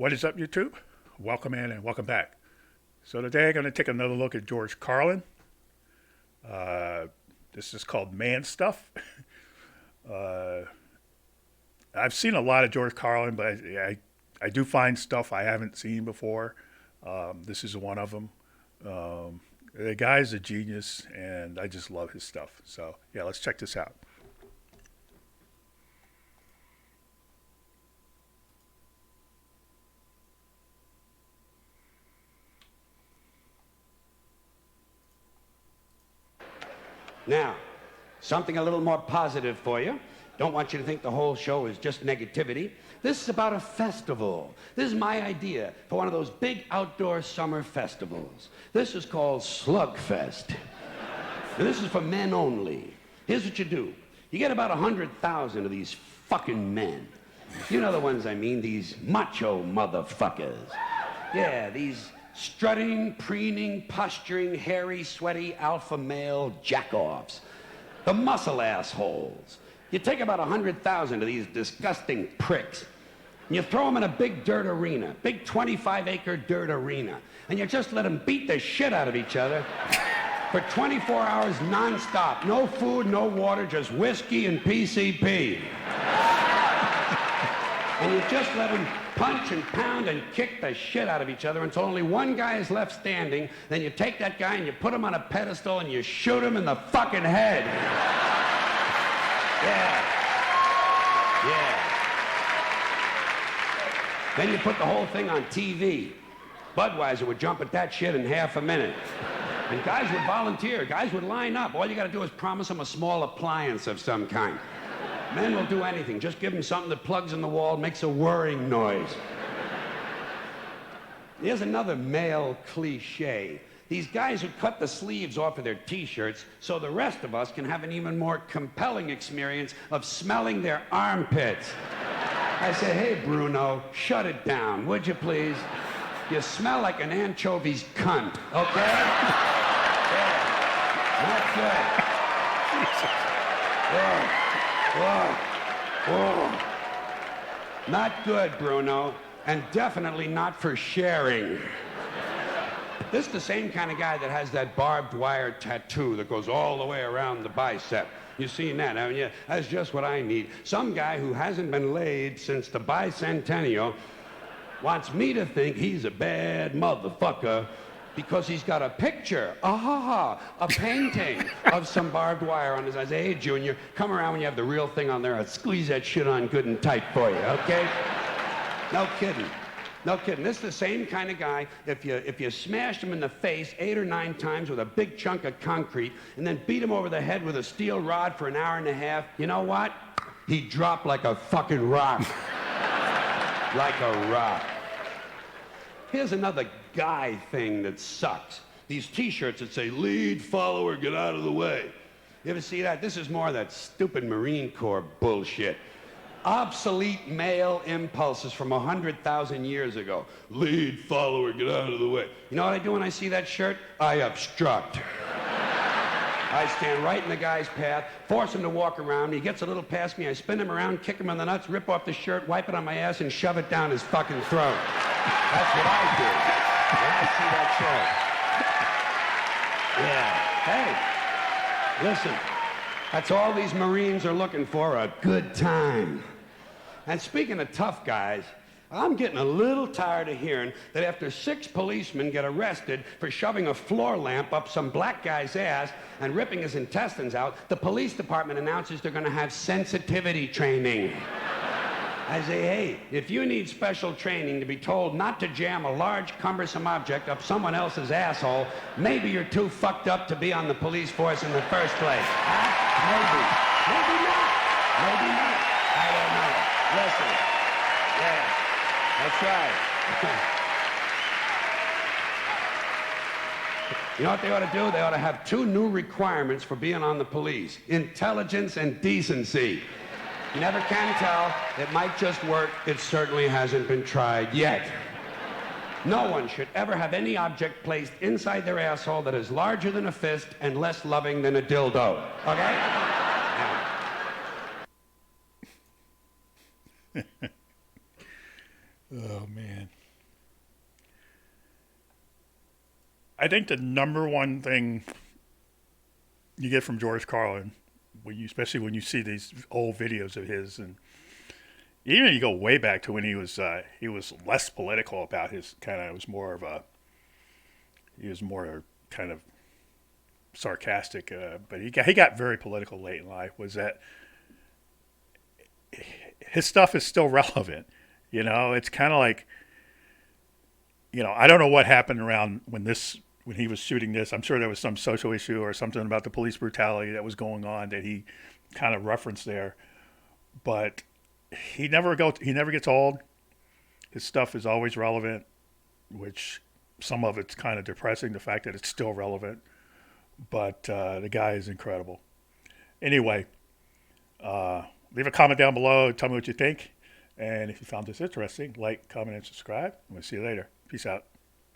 What is up, YouTube? Welcome in and welcome back. So today I'm going to take another look at George Carlin. Uh, this is called Man Stuff. uh, I've seen a lot of George Carlin, but I do find stuff I haven't seen before. This is one of them. The guy's a genius, and I just love his stuff. So yeah, let's check this out. Now, something a little more positive for you. Don't want you to think the whole show is just negativity. This is about a festival. This is my idea for one of those big outdoor summer festivals. This is called Slugfest. And this is for men only. Here's what you do. You get about 100,000 of these fucking men. You know the ones I mean, these macho motherfuckers. Yeah, these strutting, preening, posturing, hairy, sweaty, alpha male jack-offs. The muscle assholes. You take about 100,000 of these disgusting pricks, and you throw them in a big dirt arena, big 25-acre dirt arena, and you just let them beat the shit out of each other for 24 hours non-stop. No food, no water, just whiskey and PCP. And you just let them punch and pound and kick the shit out of each other until only one guy is left standing. Then you take that guy and you put him on a pedestal and you shoot him in the fucking head. Yeah. Yeah. Then you put the whole thing on TV. Budweiser would jump at that shit in half a minute. And guys would volunteer. Guys would line up. All you got to do is promise them a small appliance of some kind. Men will do anything. Just give them something that plugs in the wall, makes a whirring noise. Here's another male cliche. These guys who cut the sleeves off of their T-shirts so the rest of us can have an even more compelling experience of smelling their armpits. I say, hey, Bruno, shut it down, would you please? You smell like an anchovy's cunt, okay? Yeah. Not good. Yeah. Whoa. Whoa. Not good, Bruno, and definitely not for sharing. This is the same kind of guy that has that barbed wire tattoo that goes all the way around the bicep. You've seen that, haven't you? That's just what I need. Some guy who hasn't been laid since the bicentennial wants me to think he's a bad motherfucker because he's got a picture, a painting of some barbed wire on his eyes. Hey, Junior, come around when you have the real thing on there. I'll squeeze that shit on good and tight for you, okay? No kidding. No kidding. This is the same kind of guy. If you smashed him in the face 8 or 9 times with a big chunk of concrete and then beat him over the head with a steel rod for an hour and a half, you know what? He'd drop like a fucking rock. Like a rock. Here's another guy thing that sucks. These T-shirts that say, lead, follower, get out of the way. You ever see that? This is more of that stupid Marine Corps bullshit. Obsolete male impulses from 100,000 years ago. Lead, follower, get out of the way. You know what I do when I see that shirt? I obstruct. I stand right in the guy's path, force him to walk around. He gets a little past me. I spin him around, kick him in the nuts, rip off the shirt, wipe it on my ass, and shove it down his fucking throat. That's what I do when I see that shirt. Yeah. Hey, listen. That's all these Marines are looking for, a good time. And speaking of tough guys, I'm getting a little tired of hearing that after 6 policemen get arrested for shoving a floor lamp up some black guy's ass and ripping his intestines out, the police department announces they're going to have sensitivity training. I say, hey, if you need special training to be told not to jam a large, cumbersome object up someone else's asshole, maybe you're too fucked up to be on the police force in the first place. Huh? Maybe. Maybe not. Maybe not. I don't know. Listen. Yeah. That's right. You know what they ought to do? They ought to have 2 new requirements for being on the police. Intelligence and decency. You never can tell. It might just work. It certainly hasn't been tried yet. No one should ever have any object placed inside their asshole that is larger than a fist and less loving than a dildo. Okay? Yeah. Oh man. I think the number one thing you get from George Carlin, especially when you see these old videos of his, and even you go way back to when he was less political about his kind of, it was more of a, he was more kind of sarcastic, but he got very political late in life. Was that his stuff is still relevant? You know, it's kind of like, you know, I don't know what happened around when he was shooting this. I'm sure there was some social issue or something about the police brutality that was going on that he kind of referenced there. But he never gets old. His stuff is always relevant, which some of it's kind of depressing, the fact that it's still relevant. But the guy is incredible. Anyway, leave a comment down below. Tell me what you think. And if you found this interesting, like, comment, and subscribe. And we'll see you later. Peace out.